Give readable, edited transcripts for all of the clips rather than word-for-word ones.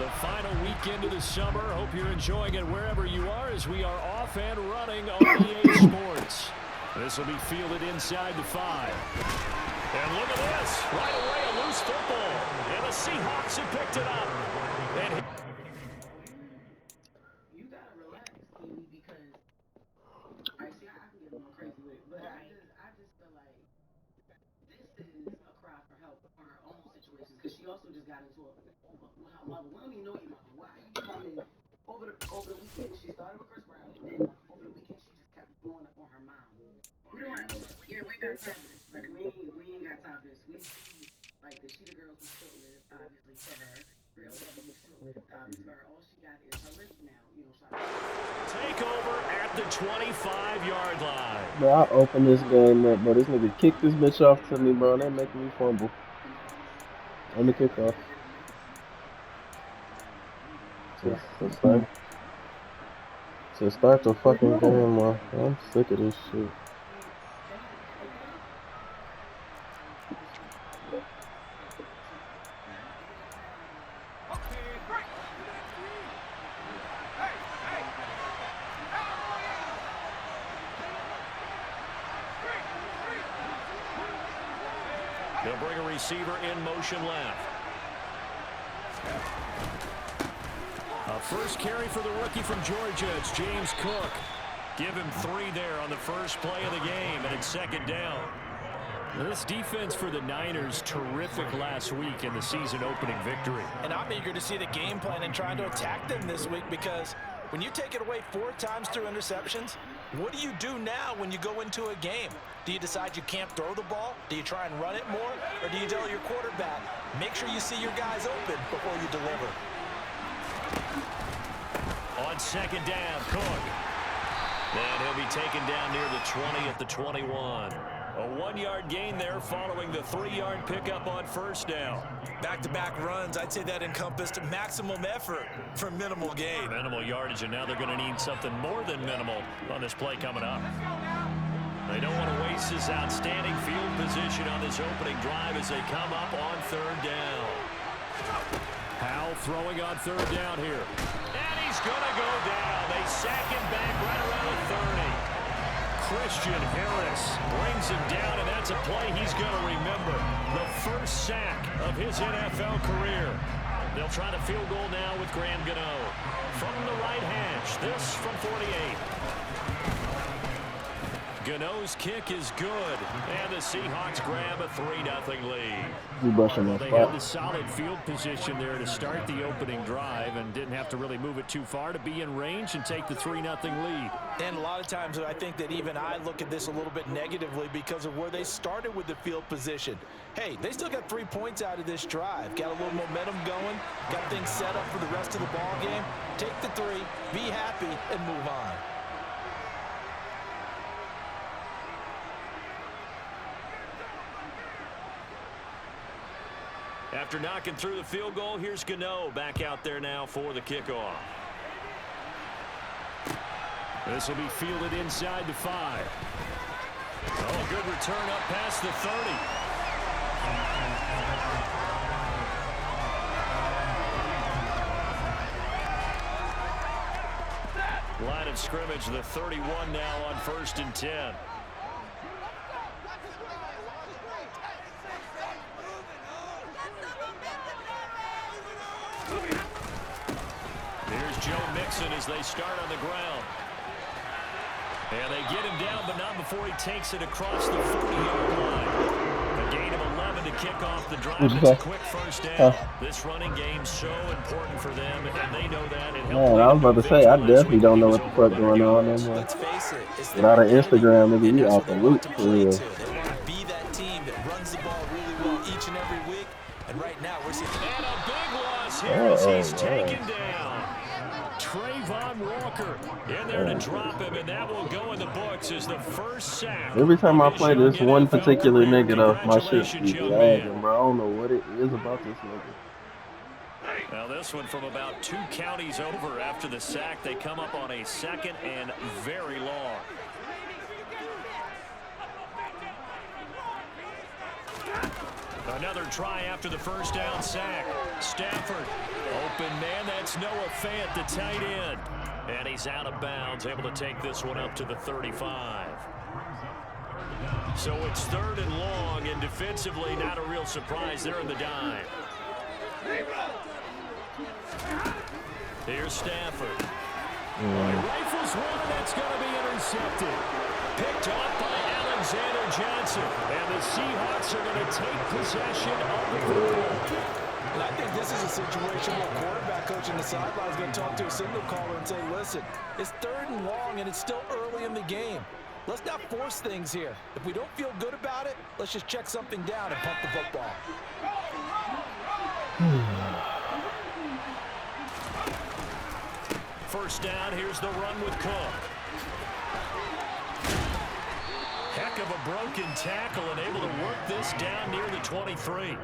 The final weekend of the summer. Hope you're enjoying it wherever you are as we are off and running on EA Sports. This will be fielded inside the 5. And look at this. Right away, a loose football. And the Seahawks have picked it up. And you got to relax, Kiwi, because I see I can get a little crazy with it, but I just feel like this is a cry for help on her own situations, because she also just got into a mother. We don't even know your mother. Why are you coming over the weekend? She started with Chris Brown, and then over the weekend she just kept blowing up on her mom. We got time for this. Like, we ain't got time for this. We see, like, the Sheeta Girls was short-lived, obviously, for her. Real Seven was short-lived, obviously, for her. All she got is her wrist now, you know. take over at the 25-yard line. Bro, I open this game up, bro. This nigga kicked this bitch off to me, bro. They making me fumble. On the kickoff. To start the fucking game, bro. I'm sick of this shit. They'll bring a receiver in motion left. A first carry for the rookie from Georgia. It's James Cook. Give him 3 there on the first play of the game, and it's second down. This defense for the Niners, terrific last week in the season-opening victory. And I'm eager to see the game plan and trying to attack them this week, because when you take it away 4 times through interceptions, what do you do now when you go into a game? Do you decide you can't throw the ball? Do you try and run it more? Or do you tell your quarterback, make sure you see your guys open before you deliver? On second down, Cook. And he'll be taken down near the 20 at the 21. A 1-yard gain there following the 3-yard pickup on first down. Back-to-back runs, I'd say that encompassed maximum effort for minimal gain. Minimal yardage, and now they're going to need something more than minimal on this play coming up. They don't want to waste this outstanding field position on this opening drive as they come up on third down. Howell throwing on third down here. And he's going to go down. They sack him back right around the 30. Christian Harris brings him down, and that's a play he's going to remember. The first sack of his NFL career. They'll try the field goal now with Graham Gano. From the right hash, this from 48. Gano's kick is good, and the Seahawks grab a 3-0 lead. Well, They had the solid field position there to start the opening drive and didn't have to really move it too far to be in range and take the 3-0 lead. And a lot of times I think that even I look at this a little bit negatively because of where they started with the field position. Hey, they still got 3 points out of this drive. Got a little momentum going, got things set up for the rest of the ball game. Take the 3, be happy, and move on. After knocking through the field goal, here's Gano back out there now for the kickoff. This will be fielded inside the 5. Oh, good return up past the 30. Line of scrimmage, the 31 now on 1st and 10. Here's Joe Mixon as they start on the ground. And they get him down, but not before he takes it across the 40-yard line. A gain of 11 to kick off the drive. It's a quick first down. This running game's so important for them, and they know that. Man, I was about to say, I definitely don't know what the fuck going on anymore. Let's face it, it's without an Instagram, nigga, you off the loop for real. They want to be that team that runs the ball really well each and every week. And right now, we're seeing... And a big loss here as he's taken down. Trayvon Walker in there to drop him, and that will go in the books as the first sack. Every time I play this one particular nigga, though, my shit be lagging, bro. I don't know what it is about this nigga. Now this one from about 2 counties over after the sack. They come up on a 2nd and very long. Another try after the first down sack. Stafford, open man, that's Noah Fant, the tight end. And he's out of bounds, able to take this one up to the 35. So it's 3rd and long, and defensively not a real surprise there in the dime. Here's Stafford. He rifles one, and that's going to be intercepted. Picked off by Alexander Johnson. And the Seahawks are going to take possession of the football. And I think this is a situation where quarterback coach in the sideline is going to talk to a signal caller and say, listen, it's 3rd and long, and it's still early in the game. Let's not force things here. If we don't feel good about it, let's just check something down and pump the football. First down, here's the run with Cook. Heck of a broken tackle and able to work this down near the 23.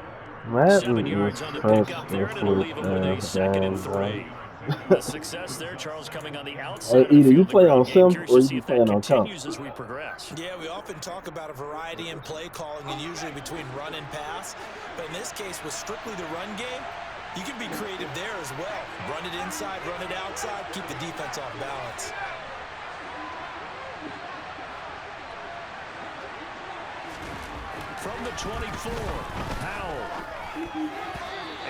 7 yards on the pickup there, and it'll leave him with a 2nd and 3. The success there, Charles, coming on the outside. Hey, either you play on sim or you play on top. As we progress. Yeah, we often talk about a variety in play calling and usually between run and pass. But in this case, with strictly the run game, you can be creative there as well. Run it inside, run it outside, keep the defense off balance. From the 24, Powell.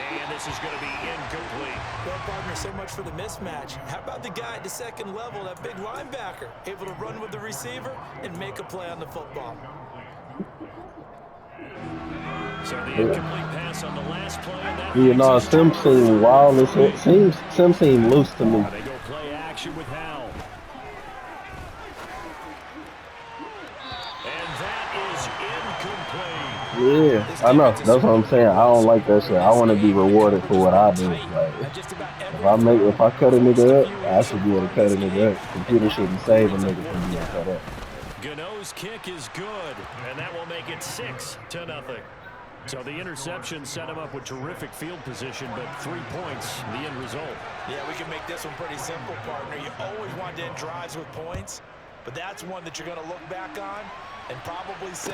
And this is going to be incomplete. Well, partner, so much for the mismatch. How about the guy at the 2nd level, that big linebacker, able to run with the receiver and make a play on the football? So the incomplete pass on the last play. And that Sim seemed wild. Sim seemed loose to me. They go play action with Howell. And that is incomplete. Yeah, I know. That's what I'm saying. I don't like that shit. I want to be rewarded for what I do. Like, if I cut a nigga up, I should be able to cut a nigga up. Computer shouldn't save a nigga from being cut up. Gano's kick is good, and that will make it 6-0. So the interception set him up with terrific field position, but 3 points, the end result. Yeah, we can make this one pretty simple, partner. You always want to end drives with points, but that's one that you're going to look back on and probably say,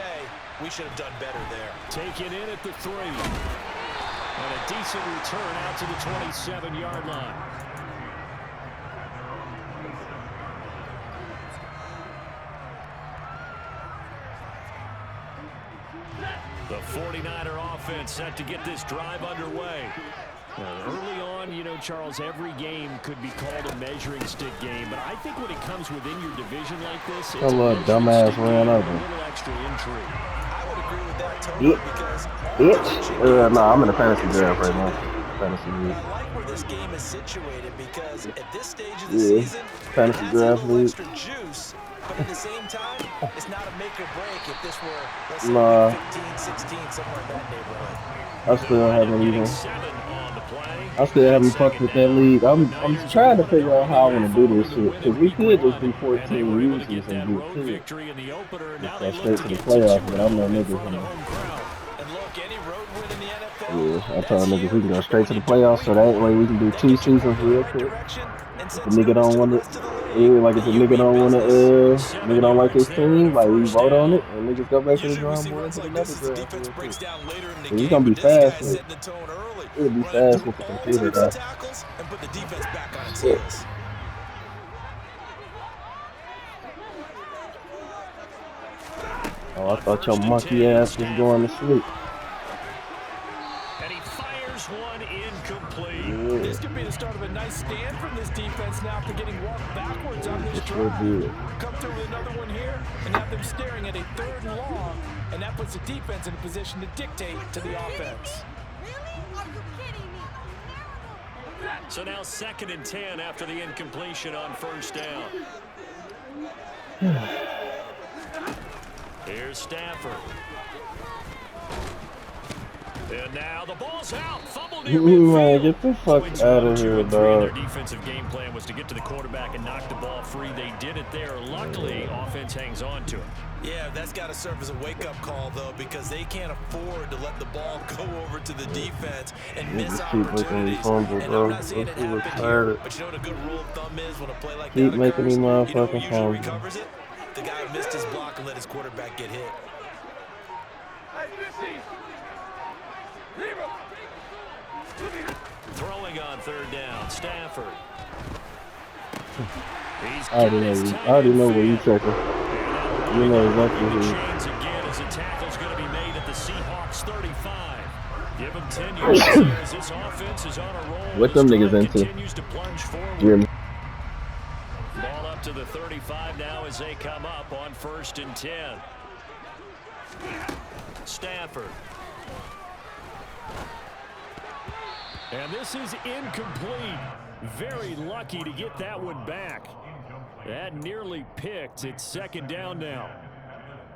we should have done better there. Taken in at the 3. And a decent return out to the 27-yard line. The 49er offense set to get this drive underway. Early on, you know, Charles, every game could be called a measuring stick game, but I think when it comes within your division like this, it's a little dumbass ran over. A little extra intrigue. I would agree with that totally because no, I'm in a fantasy draft right now. Fantasy league. I like where this game is situated because at this stage of the season, fantasy draft league. Extra juice, but at the same time, it's not a make or break if this were, let's say, 15, 16, somewhere in that neighborhood. I still haven't fucked with that league. I'm trying to figure out how I want to do this shit. Because we could just do 14 uses and do 2. That's straight to the playoffs, but I'm no niggas. Yeah, I told niggas we can go straight to the playoffs, so that way we can do 2 seasons real quick. If the nigga don't want to, like if the nigga don't want to, nigga don't like his team, like we vote on it, and niggas go back to the drawing board and to the next draft real quick. So it's gonna be fast. It'll be fast with the computer, though. Yeah. Oh, I thought your monkey ass was going to sleep. And he fires one incomplete. Yeah. This could be the start of a nice stand from this defense now after getting walked backwards on this drive. Come through with another one here and have them staring at a 3rd and long, and that puts the defense in a position to dictate to the offense. So now 2nd and 10 after the incompletion on first down. Here's Stafford. And now the ball's out. Fumbled near midfield. Get the fuck out of here, dog. Their defensive game plan was to get to the quarterback and knock the ball free. They did it there. Luckily, offense hangs on to it. Yeah, that's got to serve as a wake-up call, though, because they can't afford to let the ball go over to the defense and miss opportunities. And I'm not saying it happened here, but you know what a good rule of thumb is when a play like that occurs? You know who usually recovers it? The guy who missed his block and let his quarterback get hit. third down. Stafford. I already know where you checking. You know exactly who. Chains again as a tackle's going to be made at the Seahawks 35. Give them 10 yards there as this offense is on a roll. What them niggas into? Continues to plunge forward. Yeah. Ball up to the 35 now as they come up on 1st and 10. Stafford. And this is incomplete. Very lucky to get that one back. That nearly picked. It's 2nd down now.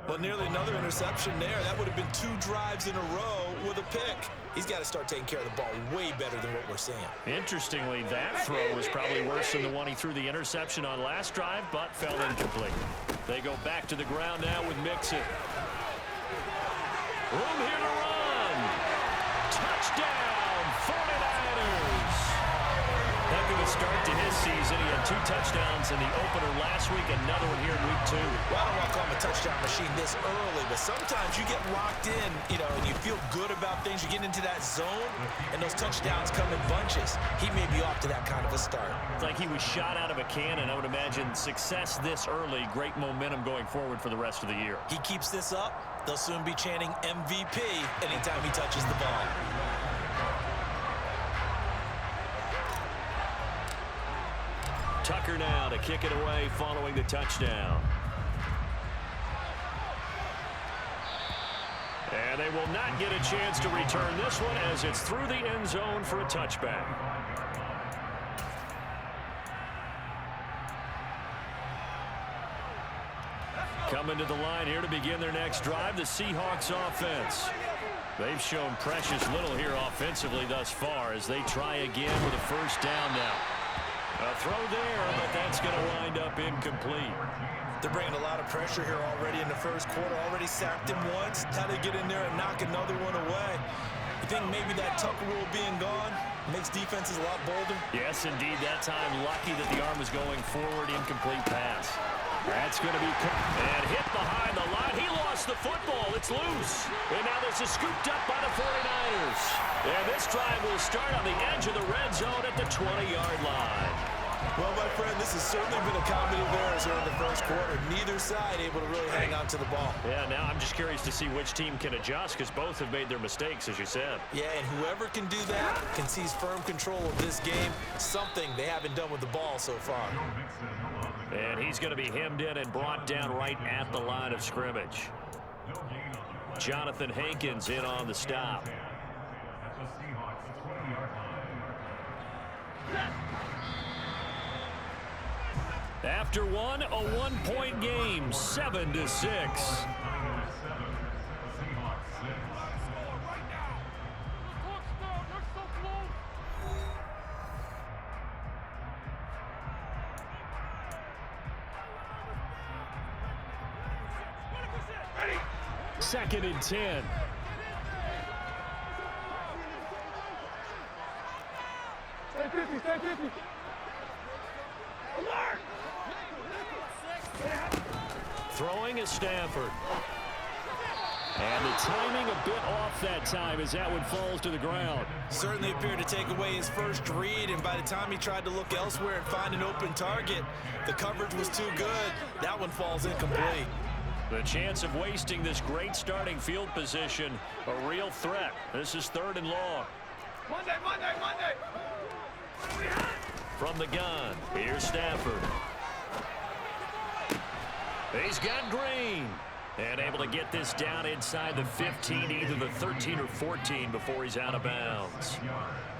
Well, nearly another interception there. That would have been 2 drives in a row with a pick. He's got to start taking care of the ball way better than what we're seeing. Interestingly, that throw was probably worse than the one he threw the interception on last drive, but fell incomplete. They go back to the ground now with Mixon. Room here to run. Touchdown, 49ers. Heck of a start to his season. He had 2 touchdowns in the opener last week, another one here in week 2. Well, I don't want to call him a touchdown machine this early, but sometimes you get locked in, and you feel good about things. You get into that zone, and those touchdowns come in bunches. He may be off to that kind of a start. It's like he was shot out of a cannon. I would imagine success this early, great momentum going forward for the rest of the year. He keeps this up, they'll soon be chanting MVP anytime he touches the ball. Tucker now to kick it away following the touchdown. And they will not get a chance to return this one as it's through the end zone for a touchback. Coming to the line here to begin their next drive, the Seahawks offense. They've shown precious little here offensively thus far as they try again with a 1st down now. A throw there, but that's going to wind up incomplete. They're bringing a lot of pressure here already in the 1st quarter. Already sacked him once. How they get in there and knock another one away. You think maybe that Tucker rule being gone makes defenses a lot bolder? Yes, indeed. That time, lucky that the arm was going forward. Incomplete pass. That's going to be and hit behind the line. He lost the football. It's loose. And now this is scooped up by the 49ers. And this drive will start on the edge of the red zone at the 20-yard line. Well, my friend, this has certainly been a comedy of errors here in the 1st quarter. Neither side able to really hang on to the ball. Yeah, now I'm just curious to see which team can adjust because both have made their mistakes, as you said. Yeah, and whoever can do that can seize firm control of this game, something they haven't done with the ball so far. And he's going to be hemmed in and brought down right at the line of scrimmage. Jonathan Hankins in on the stop. After one, a 1-point game, 7-6. Second and 10. Throwing is Stafford. And the timing a bit off that time as that one falls to the ground. Certainly appeared to take away his first read, and by the time he tried to look elsewhere and find an open target, the coverage was too good. That one falls incomplete. The chance of wasting this great starting field position, a real threat. This is 3rd and long. Monday. From the gun, here's Stafford. He's got Green. And able to get this down inside the 15, either the 13 or 14 before he's out of bounds.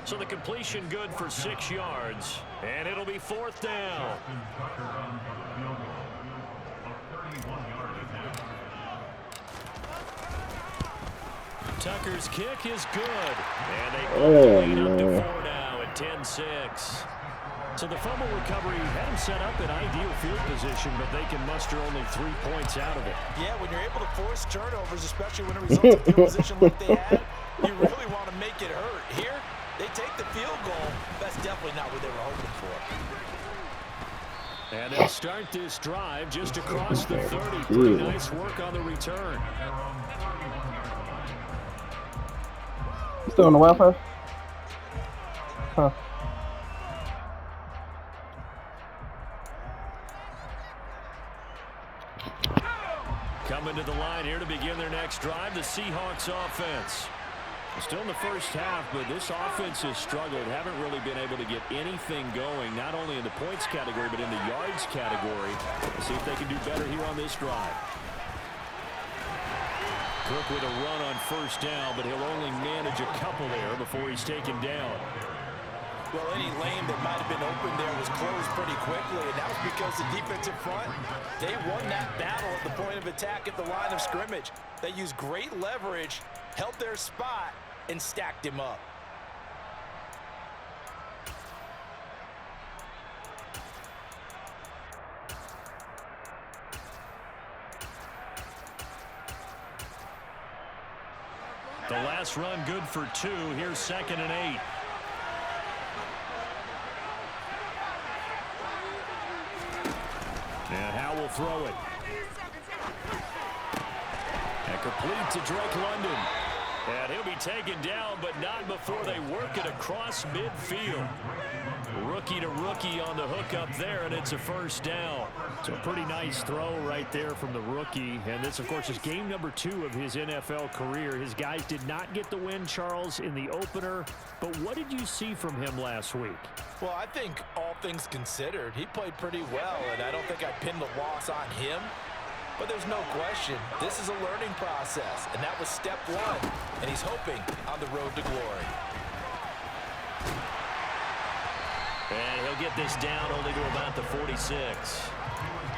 So the completion good for 6 yards. And it'll be 4th down. Tucker's kick is good. And they go up to 4 now at 10-6. So the fumble recovery had him set up in ideal field position, but they can muster only 3 points out of it. Yeah, when you're able to force turnovers, especially when it results in field position like they had, you really want to make it hurt. Here, they take the field goal. That's definitely not what they were hoping for. And they'll start this drive just across the 30. Pretty nice work on the return. Still on the Wi-Fi? Huh. next drive, the Seahawks offense. Still in the first half, but this offense has struggled. Haven't really been able to get anything going, not only in the points category, but in the yards category. Let's see if they can do better here on this drive. Cook with a run on first down, but he'll only manage a couple there before he's taken down. Well, any lane that might have been open there was closed pretty quickly, and that was because the defensive front, they won that battle at the point of attack at the line of scrimmage. They used great leverage, held their spot, and stacked him up. The last run good for 2. Here's 2nd and 8. And Howe will throw it. And complete to Drake London. And he'll be taken down, but not before they work it across midfield. Rookie to rookie on the hookup there, and it's a first down. So a pretty nice throw right there from the rookie. And this, of course, is game number 2 of his NFL career. His guys did not get the win, Charles, in the opener. But what did you see from him last week? Well, I think all things considered, he played pretty well, and I don't think I pinned the loss on him. But there's no question, this is a learning process, and that was step 1, and he's hoping on the road to glory. And he'll get this down only to about the 46.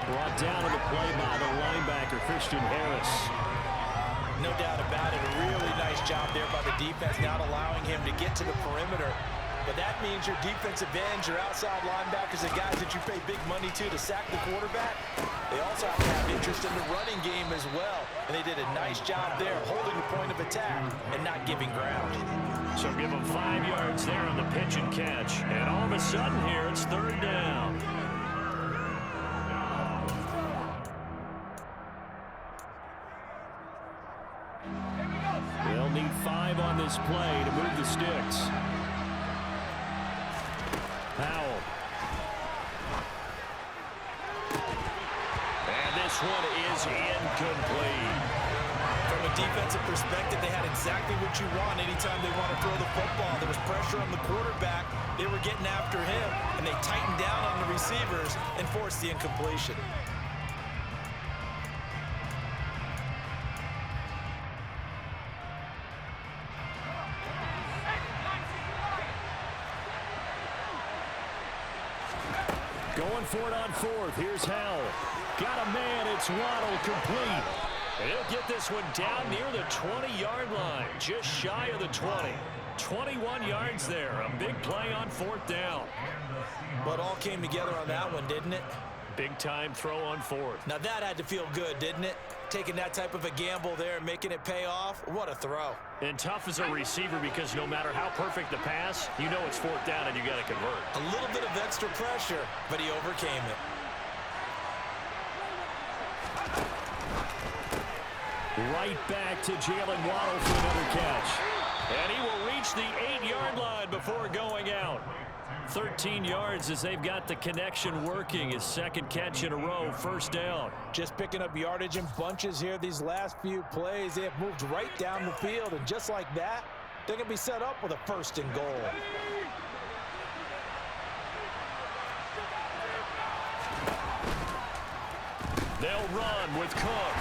Brought down on the play by the linebacker, Christian Harris. No doubt about it, a really nice job there by the defense, not allowing him to get to the perimeter. But that means your defensive ends, your outside linebackers, the guys that you pay big money to sack the quarterback, they also have to have interest in the running game as well. And they did a nice job there holding the point of attack and not giving ground. So give them 5 yards there on the pitch and catch. And all of a sudden here, it's 3rd down. They'll need 5 on this play to move the sticks. Powell. And this one is incomplete. From a defensive perspective, they had exactly what you want anytime they want to throw the football. There was pressure on the quarterback. They were getting after him, and they tightened down on the receivers and forced the incompletion. Going for it on 4th. Here's Howell. Got a man. It's Waddle, complete. And he'll get this one down near the 20-yard line. Just shy of the 20. 21 yards there. A big play on 4th down. But all came together on that one, didn't it? Big-time throw on 4th. Now that had to feel good, didn't it? Taking that type of a gamble there and making it pay off. What a throw. And tough as a receiver because no matter how perfect the pass, you know it's 4th down and you got to convert. A little bit of extra pressure, but he overcame it. Right back to Jalen Waddle for another catch. And he will reach the 8-yard line before going out. 13 yards as they've got the connection working. His 2nd catch in a row, 1st down. Just picking up yardage in bunches here these last few plays. They have moved right down the field, and just like that, they're going to be set up with a 1st and goal. They'll run with Cook.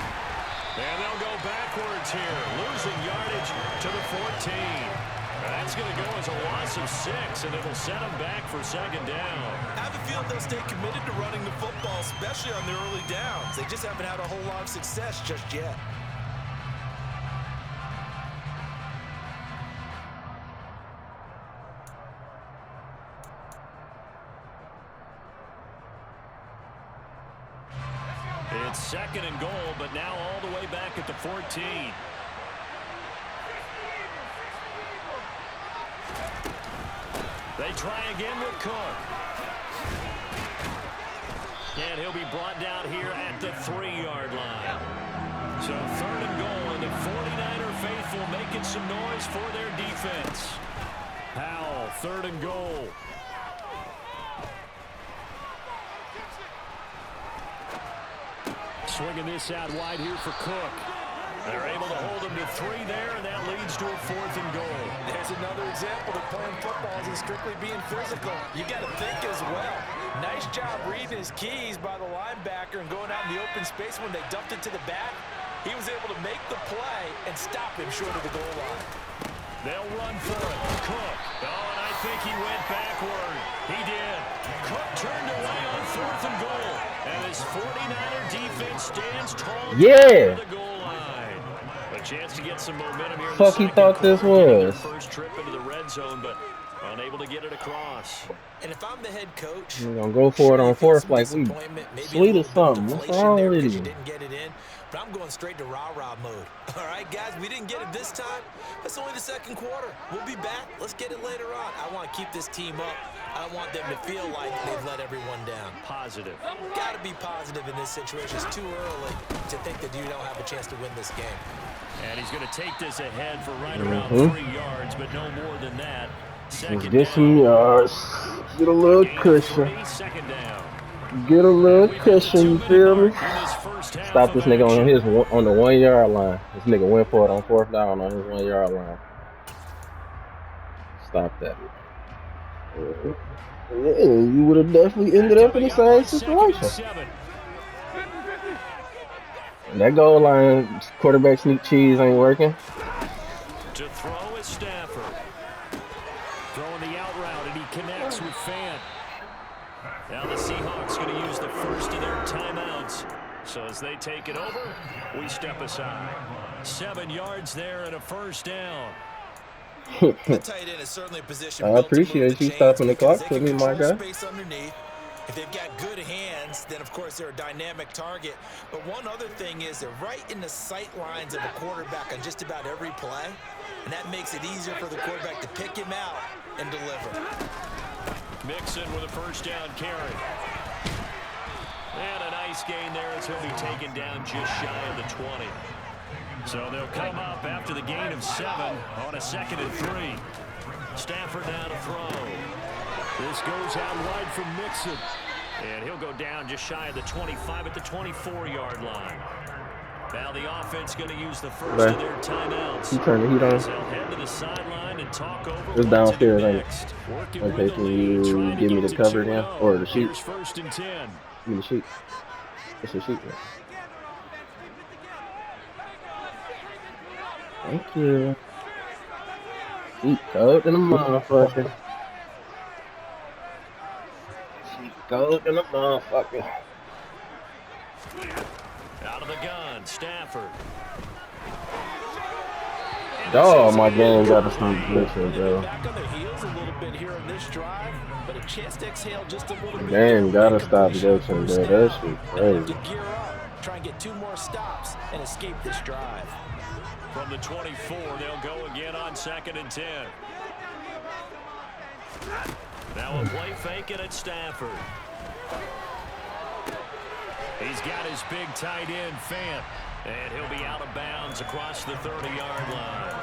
And they'll go backwards here, losing yardage to the 14. That's going to go as a loss of 6, and it'll set them back for 2nd down. I have a feeling they'll stay committed to running the football, especially on their early downs. They just haven't had a whole lot of success just yet. It's 2nd and goal, but now all the way back at the 14. They try again with Cook. And he'll be brought down here at the 3-yard line. So 3rd and goal, and the 49er faithful making some noise for their defense. Powell, 3rd and goal. Swinging this out wide here for Cook. They're able to hold him to 3 there, and that leads to a 4th and goal. There's another example that playing football isn't strictly being physical. You got to think as well. Nice job reading his keys by the linebacker and going out in the open space when they dumped it to the back. He was able to make the play and stop him short of the goal line. They'll run for it. Cook. Oh, and I think he went backward. He did. Cook turned away on 4th and goal. And his 49er defense stands tall. Yeah. The goal line. A chance to get some momentum here. Fuck, he thought this was. First trip into the red zone, but unable to get it across. And if I'm the head coach, we're gonna go for it on 4th like we sweet or something. What's wrong with you? Didn't get it in, but I'm going straight to rah-rah mode. All right, guys, we didn't get it this time. That's only the 2nd quarter. We'll be back. Let's get it later on. I want to keep this team up. I don't want them to feel like they've let everyone down. Positive. Got to be positive in this situation. It's too early to think that you don't have a chance to win this game. And he's going to take this ahead for right around 3 yards, but no more than that. Let's get some yards. Get a little cushion. Get a little cushion, you feel me? Stop this nigga on the 1 yard line. This nigga went for it on 4th down on his 1 yard line. Stop that. Yeah, you would have definitely ended up in the same situation. And that goal line, quarterback sneak cheese ain't working. To throw is Stafford. Throwing the out route, and he connects with Fant. Now the Seahawks going to use the first of their timeouts. So as they take it over, we step aside. 7 yards there and a 1st down. The tight end is certainly a position. I appreciate you stopping the clock for me, my guy. If they've got good hands, then of course they're a dynamic target. But one other thing is they're right in the sight lines of a quarterback on just about every play. And that makes it easier for the quarterback to pick him out and deliver. Mixon with a 1st down carry. And a nice gain there as he'll be taken down just shy of the 20. So they'll come up after the gain of 7 on a 2nd and 3. Stafford now to throw. This goes out wide from Mixon. And he'll go down just shy of the 25 at the 24-yard line. Now the offense going to use the first of their timeouts. You turn the heat on. They'll head to the sideline and talk over. It's downstairs, ain't it? Okay, can you give me the cover again? Or the sheet? Here's 1st and 10. Give me the sheet. It's the sheet. Thank you. Sheet coat in the motherfucker. Sheet coat in the motherfucker. Out of the gun, Stafford. Dog, my game got to start glitching, bro. Back on their heels a little bit here in this drive, but a chance to exhale just a little bit. Game gotta stop glitching, bro. That shit crazy. To gear up, try and get 2 more stops and escape this drive. From the 24, they'll go again on 2nd and 10. Now a play fake it at Stafford. He's got his big tight end, Fant. And he'll be out of bounds across the 30-yard line.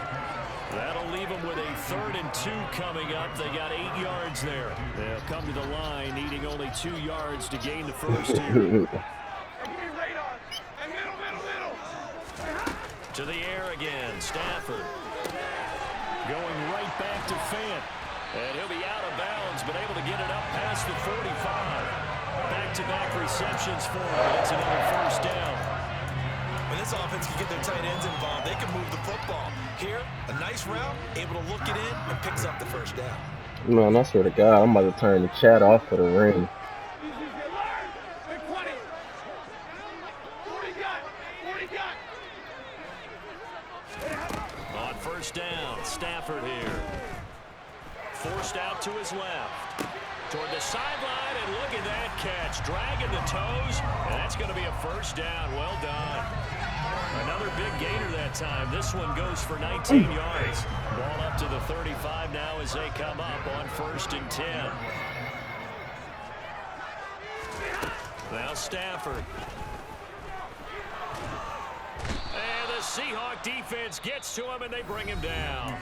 That'll leave him with a 3rd and 2 coming up. They got 8 yards there. They'll come to the line, needing only 2 yards to gain the first here. To the air again, Stafford. Going right back to Fant. And he'll be out of bounds, but able to get it up past the 45. Back-to-back receptions for him. It's another 1st down. When this offense can get their tight ends involved, they can move the football. Here, a nice route, able to look it in, and picks up the 1st down. Man, I swear to God, I'm about to turn the chat off for the ring. On 1st down, Stafford here. Forced out to his left. Toward the sideline, and look at that catch. Dragging the toes, and that's going to be a 1st down. Well done. Another big gainer that time. This one goes for 19 yards. Ball up to the 35 now as they come up on 1st and 10. Now Stafford. And the Seahawk defense gets to him, and they bring him down.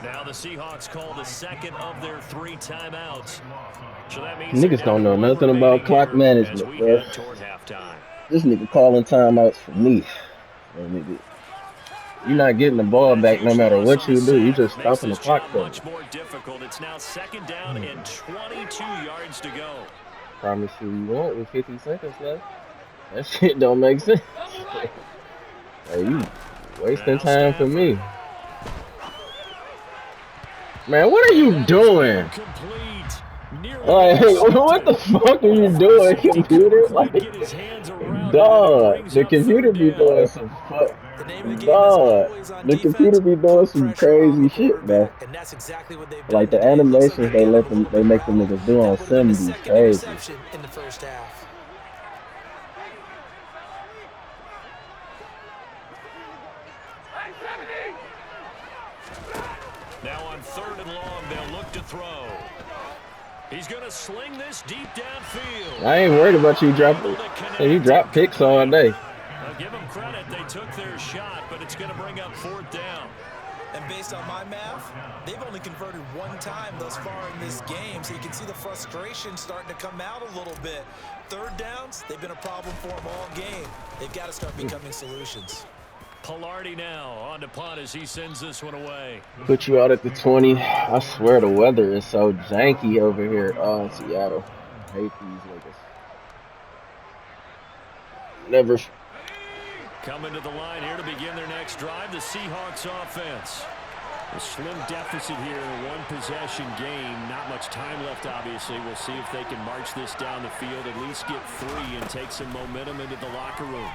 Now the Seahawks call the 2nd of their 3 timeouts. So that means niggas don't know nothing about clock management, bro. Toward halftime. This nigga calling timeouts for me. Nigga. You're not getting the ball back no matter what you do. You just stopping the clock. Much more difficult. It's now 2nd down and 22 yards to go. Promise you won't with 50 seconds left. That shit don't make sense. Hey, you wasting time for me. Man, what are you doing? Like, what the fuck are you doing, computer? Like, dog, the computer be doing some fuck. Dog, the computer be doing some crazy shit, man. Like the animations they make them niggas do on Sim be crazy. Now on 3rd and long, they'll look to throw. He's going to sling this deep downfield. I ain't worried about you dropping. Hey, you drop picks all day. I'll give them credit. They took their shot, but it's going to bring up 4th down. And based on my math, they've only converted 1 time thus far in this game, so you can see the frustration starting to come out a little bit. 3rd downs, they've been a problem for them all game. They've got to start becoming solutions. Pilardi now on to punt as he sends this one away. Put you out at the 20. I swear the weather is so janky over here in Seattle. I hate these niggas. Never. Coming to the line here to begin their next drive, the Seahawks offense. A slim deficit here in a 1-possession game. Not much time left, obviously. We'll see if they can march this down the field, at least get 3 and take some momentum into the locker room.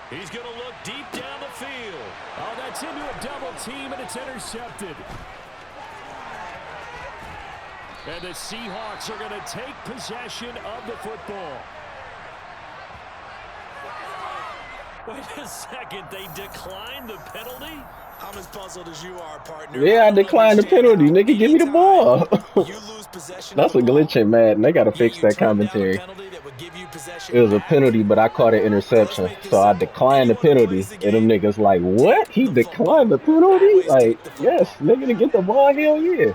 He's going to look deep down the field. Oh, that's into a double team, and it's intercepted. And the Seahawks are going to take possession of the football. Wait a second, they declined the penalty? I'm as puzzled as you are, partner. Yeah, I declined the penalty. Nigga, give me the ball. That's a glitch in Madden. They got to fix that commentary. It was a penalty, but I caught an interception. So I declined the penalty. And them niggas like, what? He declined the penalty? Like, yes, nigga, to get the ball, hell yeah.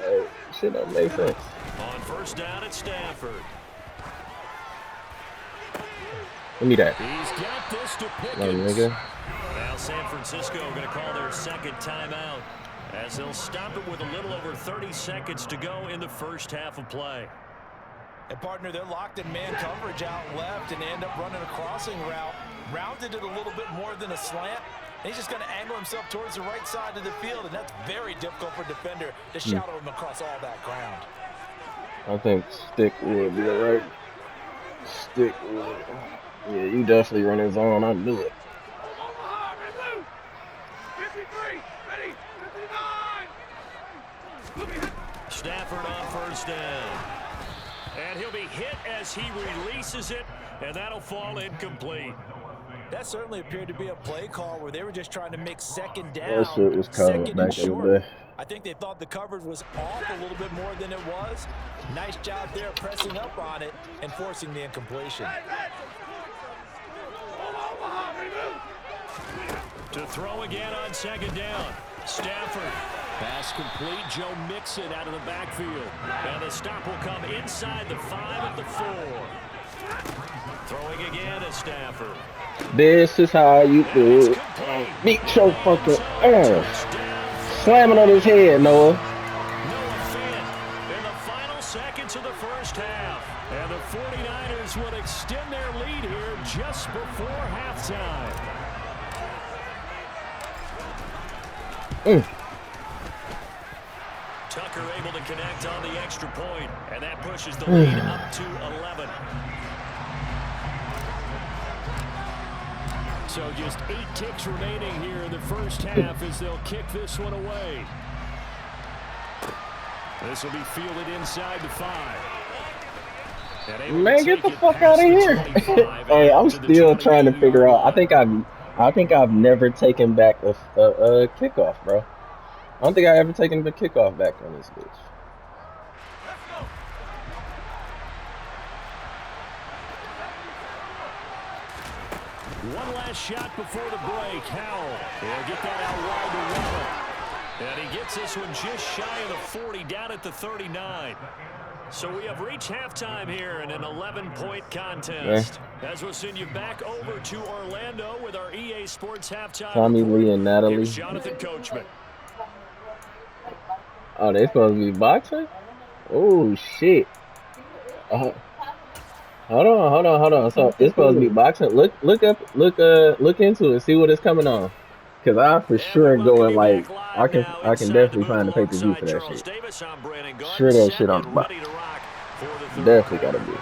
Like, shit don't make sense. On 1st down at Stafford. Give me that. He's got this to Pickens. Now San Francisco going to call their 2nd timeout as they'll stop it with a little over 30 seconds to go in the first half of play. And partner, they're locked in man coverage out left and end up running a crossing route. Rounded it a little bit more than a slant. And he's just going to angle himself towards the right side of the field, and that's very difficult for a defender to shadow him across all that ground. I think stick would be alright. Stick would. Yeah, you definitely run his zone. I knew it. Stafford on 1st down. And he'll be hit as he releases it, and that'll fall incomplete. That certainly appeared to be a play call where they were just trying to make 2nd down. That shit was called back in the day. I think they thought the coverage was off a little bit more than it was. Nice job there pressing up on it and forcing the incompletion. To throw again on 2nd down. Stafford. Pass complete. Joe Mixon out of the backfield. And the stop will come inside the 5 at the 4. Throwing again is Stafford. This is how you do it. Beat your fucking ass. Slamming on his head, Noah. Noah Fant in the final seconds of the first half. And the 49ers would extend their lead here just before halftime. Tucker able to connect on the extra point, and that pushes the lead up to 11. So just 8 ticks remaining here in the first half as they'll kick this one away. This will be fielded inside the 5. Man, get the fuck out of here. Hey, I'm still trying to figure out. I think I've never taken back a kickoff, bro. I don't think I ever taken the kickoff back on this bitch. One last shot before the break. Howell will get that out wide to Waddle. And he gets this one just shy of the 40, down at the 39. So we have reached halftime here in an 11-point contest. As we'll send you back over to Orlando with our EA Sports halftime. Tommy Lee and Natalie. Here's Jonathan Coachman. Oh, they supposed to be boxing? Oh shit! Hold on. So it's supposed to be boxing. Look into it. See what it's coming on. Cause I for sure going like I can definitely find the pay-per-view for that shit. Sure that shit on the box. Definitely gotta be.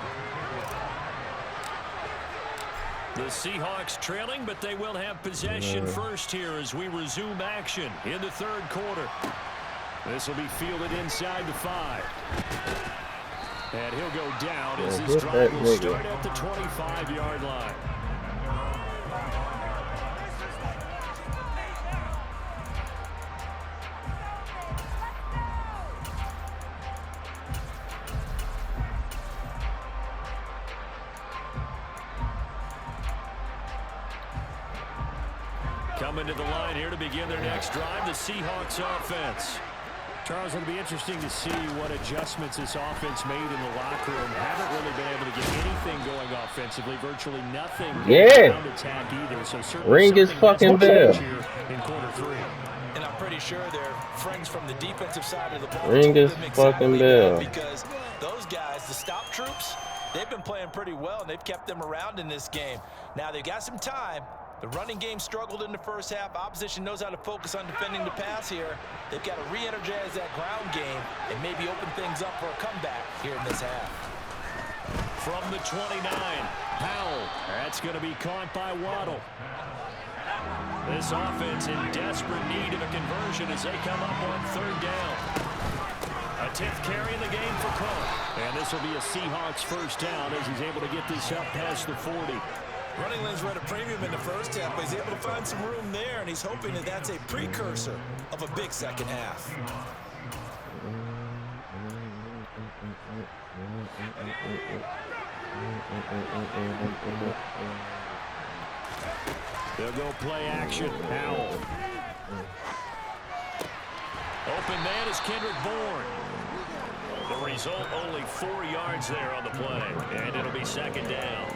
The Seahawks trailing, but they will have possession first here as we resume action in the third quarter. This will be fielded inside the 5. And he'll go down as this drive will start at the 25-yard line. Coming to the line here to begin their next drive, the Seahawks offense. Charles, it'll be interesting to see what adjustments this offense made in the locker room. Haven't really been able to get anything going offensively. Virtually nothing. Yeah. Attack either. So ring his fucking bell. In quarter 3. And I'm pretty sure they're friends from the defensive side of the ball. Ring his fucking bell. Because those guys, the stop troops, they've been playing pretty well, and they've kept them around in this game. Now they've got some time. The running game struggled in the first half. Opposition knows how to focus on defending the pass here. They've got to re-energize that ground game and maybe open things up for a comeback here in this half. From the 29, Powell. That's going to be caught by Waddle. This offense in desperate need of a conversion as they come up on third down. A 10th carry in the game for Cook. And this will be a Seahawks first down as he's able to get this up past the 40. Running lanes were at a premium in the first half, but he's able to find some room there, and he's hoping that that's a precursor of a big second half. They'll go play action. Powell. Open man is Kendrick Bourne. The result, only 4 yards there on the play, and it'll be second down.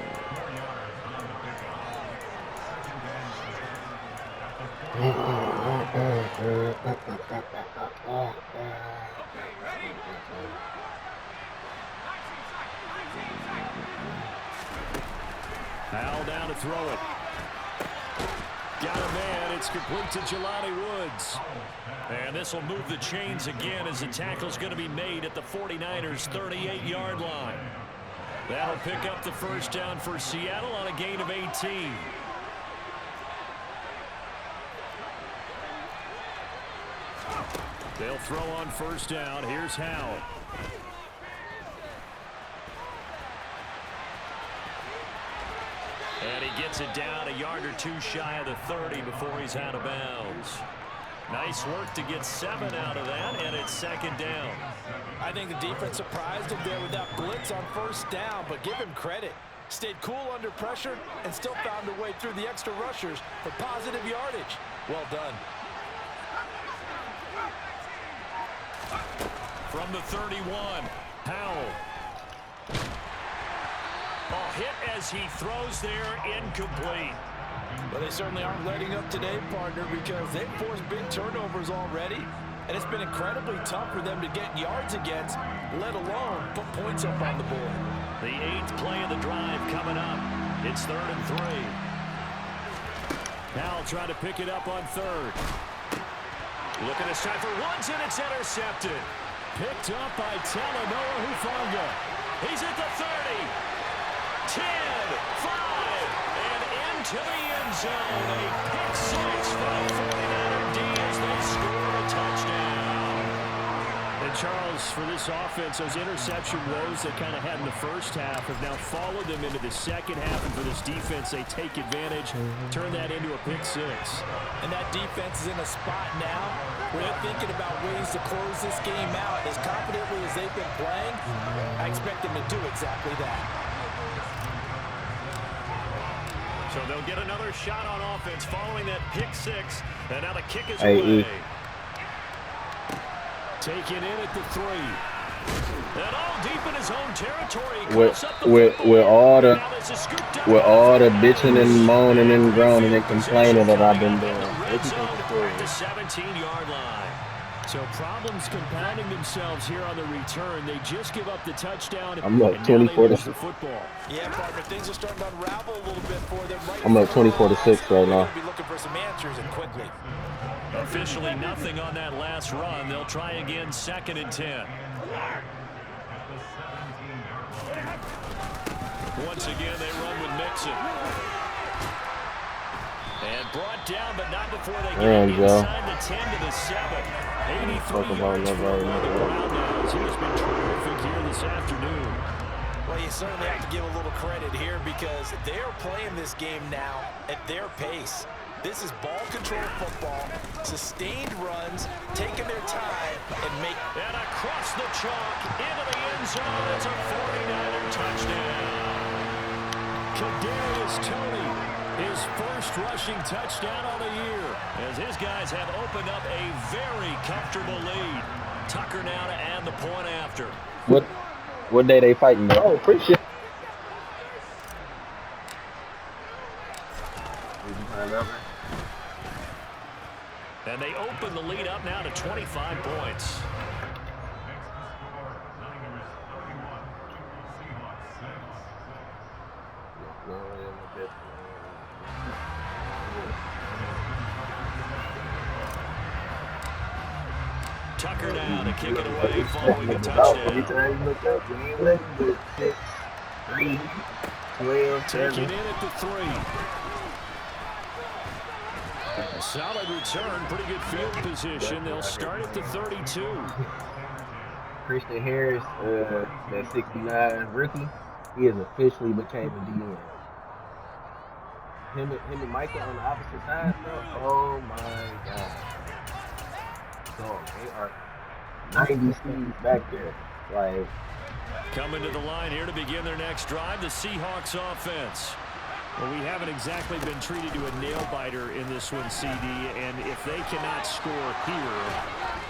Powell down to throw it. Got a man. It's complete to Jelani Woods. And this will move the chains again as the tackle's going to be made at the 49ers' 38-yard line. That'll pick up the first down for Seattle on a gain of 18. They'll throw on first down. Here's Howell. And he gets it down a yard or two shy of the 30 before he's out of bounds. Nice work to get 7 out of that, and it's second down. I think the defense surprised him there with that blitz on first down, but give him credit. Stayed cool under pressure and still found a way through the extra rushers for positive yardage. Well done. From the 31, Powell. A hit as he throws there, incomplete. Well, they certainly aren't letting up today, partner, because they've forced big turnovers already, and it's been incredibly tough for them to get yards against, let alone put points up on the board. The 8th play of the drive coming up. It's 3rd and 3. Powell trying to pick it up on 3rd. Looking this time for Woods, and it's intercepted. Picked up by Talanoa Hufanga. He's at the 30. 10, 5, and into the end zone. A pick 6 from 49er D as they score a touchdown. And Charles, for this offense, those interception woes they kind of had in the first half have now followed them into the second half. And for this defense, they take advantage, turn that into a pick 6. And that defense is in a spot now where they're thinking about ways to close this game out. As confidently as they've been playing, I expect them to do exactly that. So they'll get another shot on offense following that pick 6. And now the kick is away. Taken in at the 3. And all deep in his own territory. With all the bitching and moaning and groaning and complaining that I've been doing. Red zone at the 17-yard line. So problems compounding themselves here on the return. They just give up the touchdown. I'm up 24 to football. Yeah, partner, things are starting to unravel a little bit for them. Right, I'm up 24-6 right now. Be looking for some answers and quickly. Officially nothing on that last run. They'll try again, 2nd and 10. Once again, they run with Mixon. And brought down, but not before they get inside the 10 to the 7. 83 yards for the Browns. He has been terrific here this afternoon. Well, you certainly have to give a little credit here because they're playing this game now at their pace. This is ball control football, sustained runs, taking their time, and make... And across the chalk, into the end zone. It's a 49er touchdown. Kadarius Toney, his first rushing touchdown on the year, as his guys have opened up a very comfortable lead. Tucker now to add the point after. What day they fighting? Oh, appreciate it. And they open the lead up now to 25 points. Tucker now to kick it away following a touchdown. Taking in at the 3. A solid return, pretty good field position. They'll start at the 32. Christian Harris, that 69 rookie, he has officially became a DN. Him and Micah on the opposite side, bro. Oh my God. So they are 90 speeds back there. Like, coming to the line here to begin their next drive, the Seahawks offense. Well, we haven't exactly been treated to a nail-biter in this one, CD, and if they cannot score here,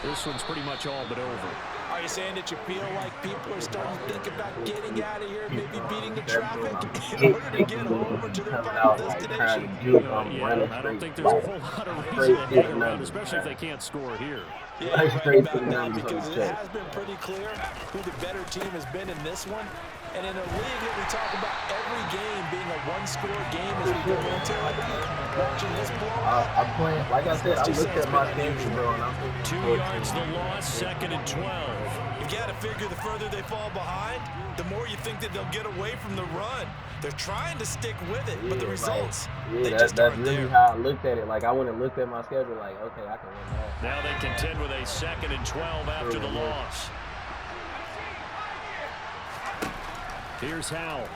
this one's pretty much all but over. Are you saying that you feel like people are starting to think about getting out of here, maybe beating the traffic in order to get over to their final destination? Yeah, I don't think there's a whole lot of reason to hang around, especially if they can't score here. Yeah, right about that, because it has been pretty clear who the better team has been in this one. And in a league that we talk about every game being a one-score game as we go into it, watching this blowout. I'm playing, like I said, I looked at my schedule, bro, and I'm thinking 2 yards the loss, 2nd and 12. You got to figure the further they fall behind, the more you think that they'll get away from the run. They're trying to stick with it, but the results, they just aren't there. That's really how I looked at it. Like, I went and looked at my schedule like, okay, I can win that. Now they contend with a 2nd and 12 after the loss. Here's Howell.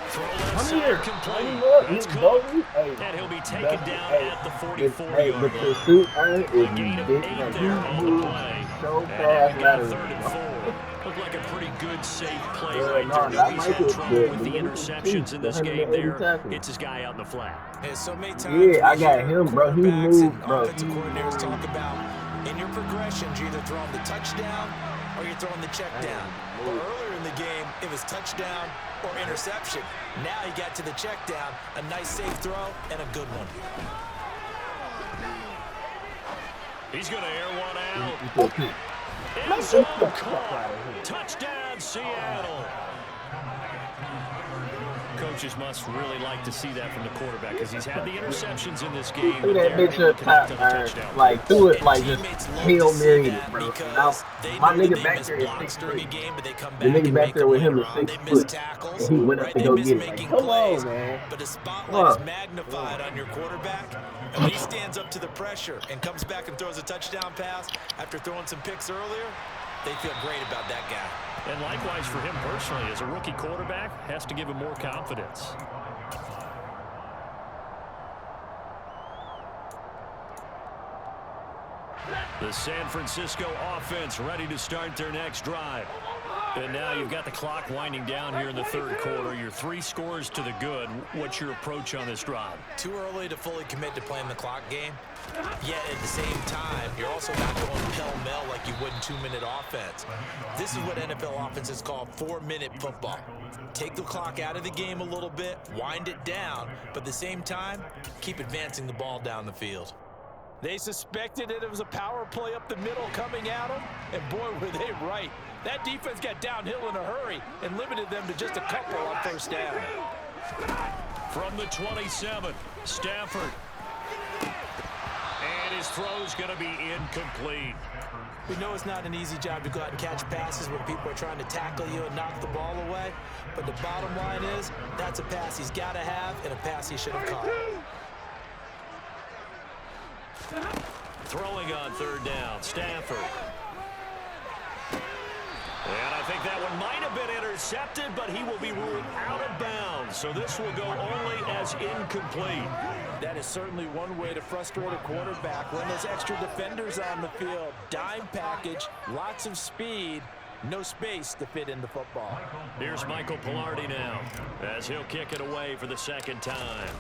Throw left side complete. That's Cook. And he'll be taken down at the 44-yard line. The pursuit earn is gain of 8 there on the play. So and fast, now 3rd and 4. Looked like a pretty good, safe play right there. He's had trouble with the interceptions in this game there. Gets his guy out in the flat. And so many times, yeah, I got him, bro. He moved, bro. Offensive coordinators talk about in your progressions, you're either throwing the touchdown or you're throwing the check down. Well, earlier in the game, it was touchdown or interception. Now he got to the check down, a nice safe throw, and a good one. He's going to air one out. End zone caught. Touchdown, Seattle. Coaches must really like to see that from the quarterback because he's had the interceptions in this game. Threw that bitch up top, like threw it like just Hail Mary, bro. Now, my nigga back there is 6'3". The nigga back there with him is 6 foot. And he went up to go get it. Like, come on, man. But the spotlight is magnified on your quarterback. And when he stands up to the pressure and comes back and throws a touchdown pass after throwing some picks earlier, they feel great about that guy. And likewise for him personally, as a rookie quarterback, has to give him more confidence. The San Francisco offense ready to start their next drive. And now you've got the clock winding down here in the third quarter. You're 3 scores to the good. What's your approach on this drive? Too early to fully commit to playing the clock game. Yet at the same time, you're also not going pell-mell like you would in 2-minute offense. This is what NFL offenses call 4-minute football. Take the clock out of the game a little bit, wind it down, but at the same time, keep advancing the ball down the field. They suspected it was a power play up the middle coming at them, and boy, were they right. That defense got downhill in a hurry and limited them to just a couple on first down. From the 27, Stafford. And his throw's going to be incomplete. We know it's not an easy job to go out and catch passes when people are trying to tackle you and knock the ball away, but the bottom line is that's a pass he's got to have and a pass he should have caught. Throwing on third down, Stafford. And I think that one might have been intercepted, but he will be ruled out of bounds. So this will go only as incomplete. That is certainly one way to frustrate a quarterback. Run those extra defenders on the field. Dime package, lots of speed, no space to fit into football. Here's Michael Pilardi now as he'll kick it away for the second time.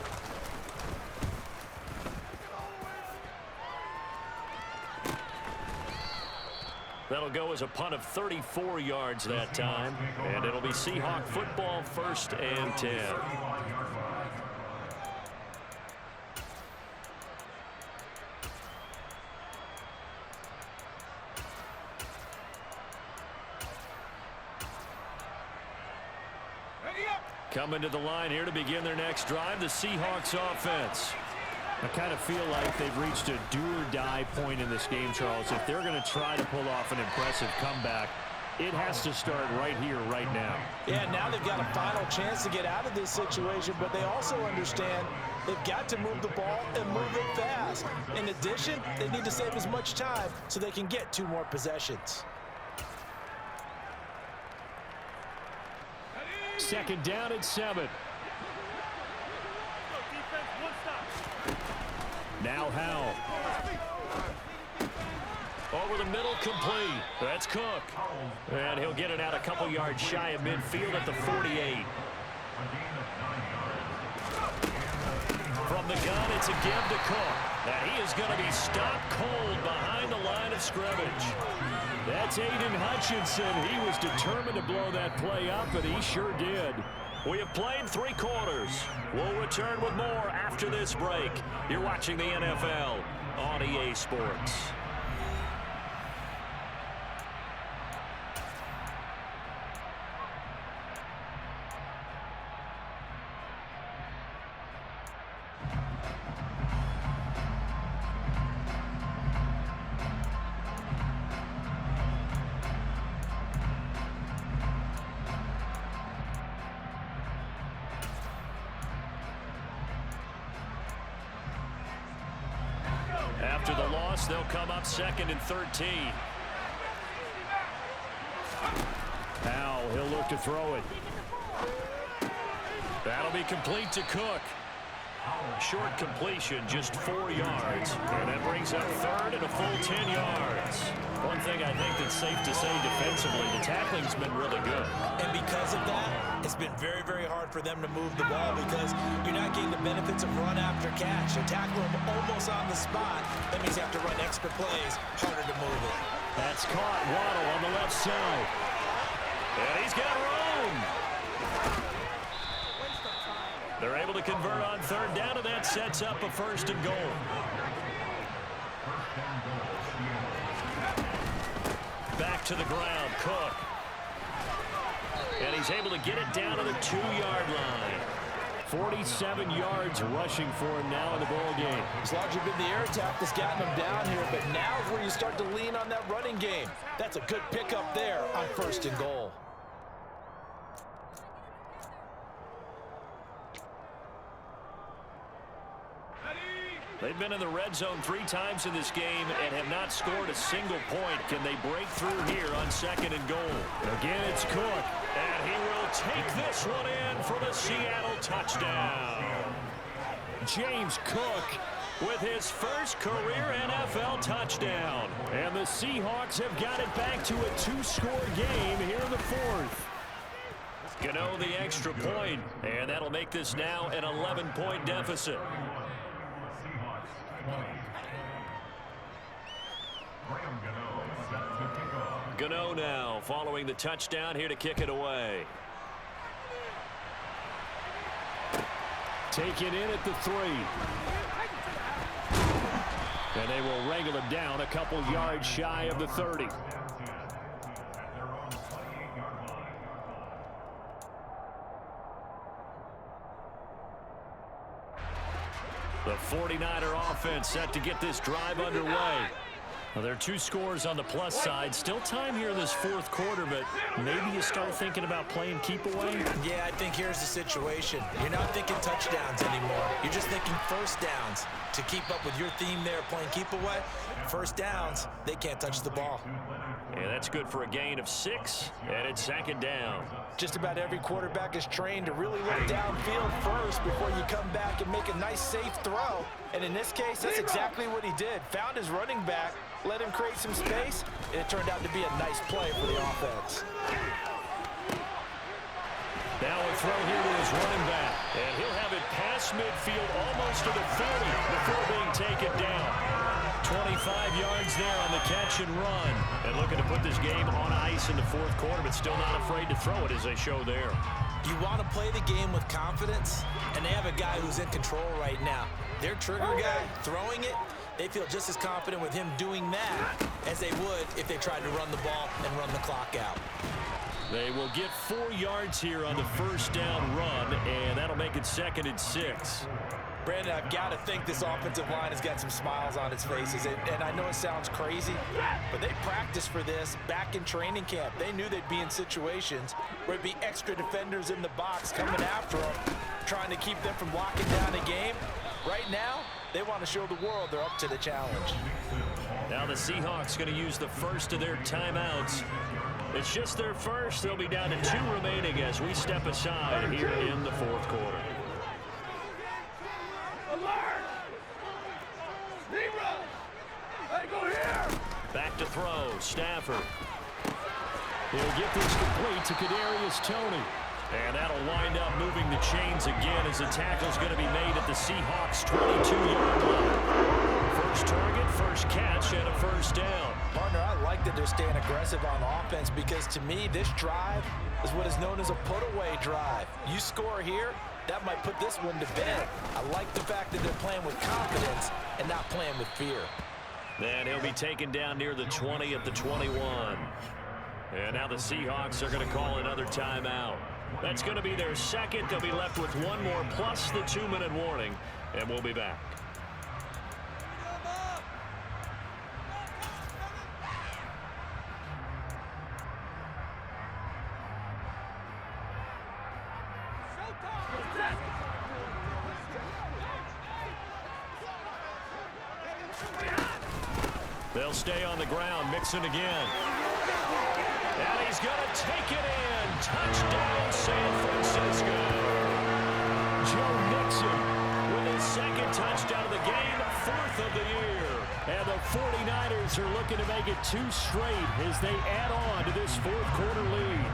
That'll go as a punt of 34 yards that time, and it'll be Seahawk football, 1st and 10. Coming to the line here to begin their next drive, the Seahawks offense. I kind of feel like they've reached a do-or-die point in this game, Charles. If they're going to try to pull off an impressive comeback, it has to start right here, right now. Yeah, now they've got a final chance to get out of this situation, but they also understand they've got to move the ball and move it fast. In addition, they need to save as much time so they can get 2 more possessions. Second down at 7. Now Howell. Over the middle, complete. That's Cook. And he'll get it out a couple yards shy of midfield at the 48. From the gun, it's a give to Cook. And he is going to be stopped cold behind the line of scrimmage. That's Aiden Hutchinson. He was determined to blow that play up, and he sure did. We have played 3 quarters. We'll return with more after this break. You're watching the NFL on EA Sports. After the loss, they'll come up 2nd and 13. Now he'll look to throw it. That'll be complete to Cook. Short completion, just 4 yards. And that brings up 3rd and a full 10 yards. One thing I think that's safe to say defensively, the tackling's been really good. And because of that, it's been very, very hard for them to move the ball because you're not getting the benefits of run after catch. You tackle them almost on the spot. That means you have to run extra plays, harder to move it. That's caught. Waddle on the left side. And he's got room. They're able to convert on 3rd down, and that sets up a 1st and goal. Back to the ground, Cook. And he's able to get it down to the 2-yard line. 47 yards rushing for him now in the ball game. It's largely been the air attack that's gotten him down here, but now is where you start to lean on that running game. That's a good pickup there on 1st and goal. They've been in the red zone 3 times in this game and have not scored a single point. Can they break through here on 2nd and goal? Again, it's Cook. And he will take this one in for the Seattle touchdown. James Cook with his first career NFL touchdown. And the Seahawks have got it back to a 2-score game here in the fourth. Gano the extra point, and that'll make this now an 11-point deficit. Gano now following the touchdown here to kick it away. Take it in at the 3. And they will wrangle him down a couple yards shy of the 30. The 49er offense set to get this drive underway. Well, there are 2 scores on the plus side. Still time here in this fourth quarter, but maybe you start thinking about playing keep away? Yeah, I think here's the situation. You're not thinking touchdowns anymore. You're just thinking first downs. To keep up with your theme there, playing keep away, first downs, they can't touch the ball. And that's good for a gain of 6, and it's 2nd down. Just about every quarterback is trained to really look downfield first before you come back and make a nice, safe throw. And in this case, that's exactly what he did. Found his running back, let him create some space, and it turned out to be a nice play for the offense. Now a throw here to his running back, and he'll have it past midfield almost to the 30 before being taken down. 25 yards there on the catch and run. And looking to put this game on ice in the fourth quarter, but still not afraid to throw it as they show there. You want to play the game with confidence, and they have a guy who's in control right now. Their trigger guy throwing it, they feel just as confident with him doing that as they would if they tried to run the ball and run the clock out. They will get 4 yards here on the first down run, and that'll make it 2nd and 6. Brandon, I've got to think this offensive line has got some smiles on its faces. And I know it sounds crazy, but they practiced for this back in training camp. They knew they'd be in situations where there'd be extra defenders in the box coming after them, trying to keep them from locking down a game. Right now, they want to show the world they're up to the challenge. Now the Seahawks going to use the first of their timeouts. It's just their first. They'll be down to 2 remaining as we step aside here in the fourth quarter. Back to throw, Stafford. He'll get this complete to Kadarius Toney. And that'll wind up moving the chains again as the tackle's going to be made at the Seahawks' 22-yard line. First target, first catch, and a first down. Partner, I like that they're staying aggressive on offense because to me, this drive is what is known as a put-away drive. You score here, that might put this one to bed. I like the fact that they're playing with confidence and not playing with fear. Then he'll be taken down near the 20 at the 21. And now the Seahawks are going to call another timeout. That's going to be their second. They'll be left with 1 more plus the 2-minute warning, and we'll be back. They'll stay on the ground, Mixon again. And he's going to take it in. Touchdown, San Francisco. Joe Mixon with his 2nd touchdown of the game, 4th of the year. And the 49ers are looking to make it 2 straight as they add on to this fourth quarter lead.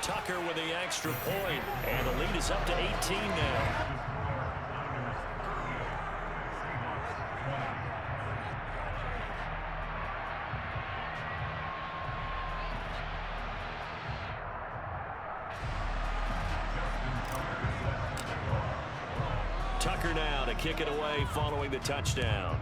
Tucker with the extra point, and the lead is up to 18 now. Tucker now to kick it away following the touchdown.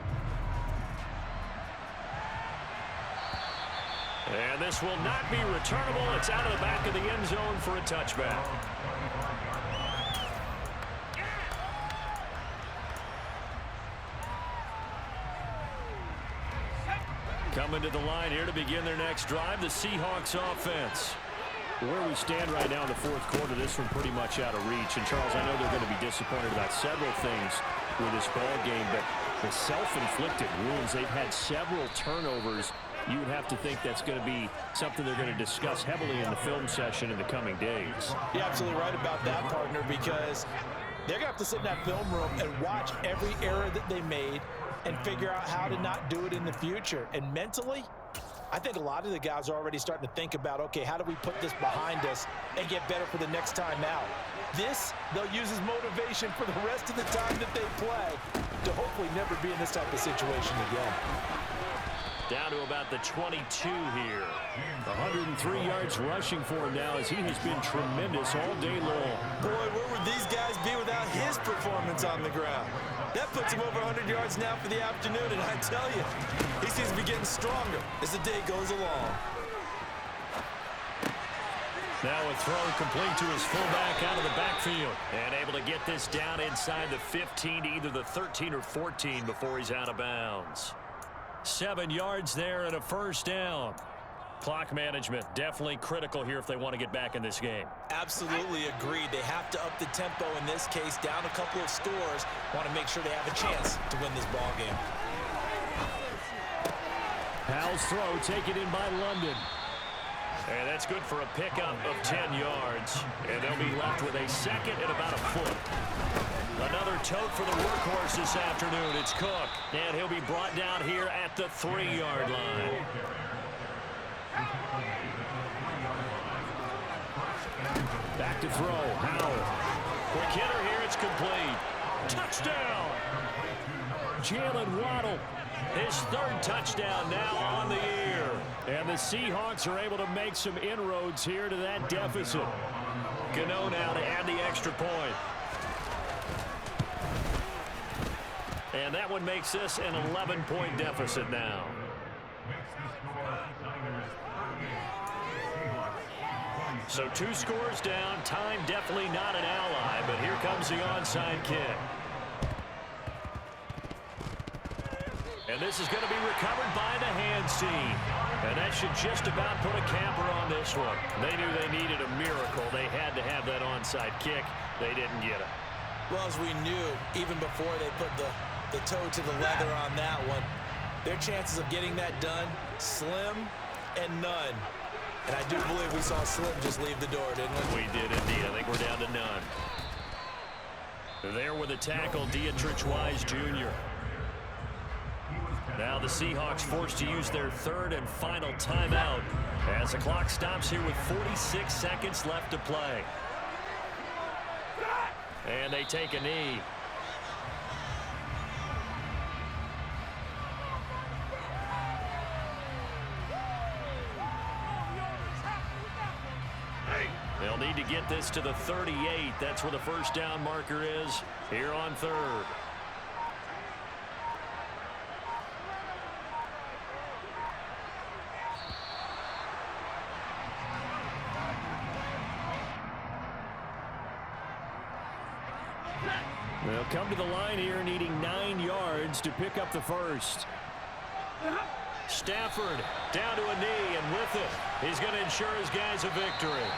And this will not be returnable. It's out of the back of the end zone for a touchback. Coming to the line here to begin their next drive, the Seahawks offense. Where we stand right now in the fourth quarter, this one pretty much out of reach. And, Charles, I know they're going to be disappointed about several things with this ball game, but the self-inflicted wounds, they've had several turnovers you would have to think that's going to be something they're going to discuss heavily in the film session in the coming days. You're absolutely right about that, partner, because they're going to have to sit in that film room and watch every error that they made and figure out how to not do it in the future. And mentally, I think a lot of the guys are already starting to think about, okay, how do we put this behind us and get better for the next time out? This, they'll use as motivation for the rest of the time that they play to hopefully never be in this type of situation again. Down to about the 22 here. 103 yards rushing for him now as he has been tremendous all day long. Boy, where would these guys be without his performance on the ground? That puts him over 100 yards now for the afternoon, and I tell you, he seems to be getting stronger as the day goes along. Now a throw complete to his fullback out of the backfield. And able to get this down inside the 15 to either the 13 or 14 before he's out of bounds. 7 yards there and a first down. Clock management definitely critical here if they want to get back in this game. Absolutely agreed. They have to up the tempo in this case, down a couple of scores. Want to make sure they have a chance to win this ball game. Powell's throw taken in by London. And that's good for a pickup of 10 yards. And they'll be left with a second and about a foot. Another tote for the workhorse this afternoon. It's Cook. And he'll be brought down here at the 3-yard line. Back to throw. Howell. Quick hitter here. It's complete. Touchdown. Jalen Waddle. His third touchdown now on the year. And the Seahawks are able to make some inroads here to that deficit. Gano now to add the extra point. And that one makes this an 11-point deficit now. So 2 scores down. Time definitely not an ally, but here comes the onside kick. And this is going to be recovered by the hands team. And that should just about put a capper on this one. They knew they needed a miracle. They had to have that onside kick. They didn't get it. Well, as we knew, even before they put the toe to the leather on that one, their chances of getting that done, slim and none. And I do believe we saw Slim just leave the door, didn't we? We did indeed. I think we're down to none. There with a tackle, Dietrich Wise Jr. Now the Seahawks forced to use their third and final timeout as the clock stops here with 46 seconds left to play. And they take a knee. They'll need to get this to the 38. That's where the first down marker is here on third. They'll come to the line here needing 9 yards to pick up the first. Stafford down to a knee, and with it, he's going to ensure his guys a victory.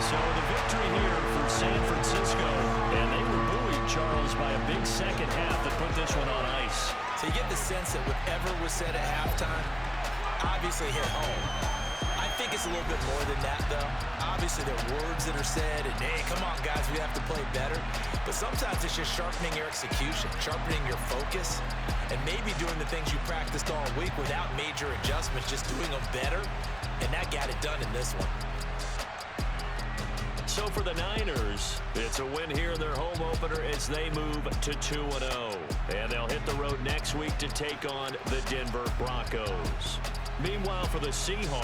So the victory here for San Francisco, and they were buoyed, Charles, by a big second half that put this one on ice. So you get the sense that whatever was said at halftime obviously hit home. I think it's a little bit more than that, though. Obviously, there are words that are said, and, hey, come on, guys, we have to play better. But sometimes it's just sharpening your execution, sharpening your focus, and maybe doing the things you practiced all week without major adjustments, just doing them better, and that got it done in this one. So for the Niners, it's a win here in their home opener as they move to 2-0. And they'll hit the road next week to take on the Denver Broncos. Meanwhile, for the Seahawks,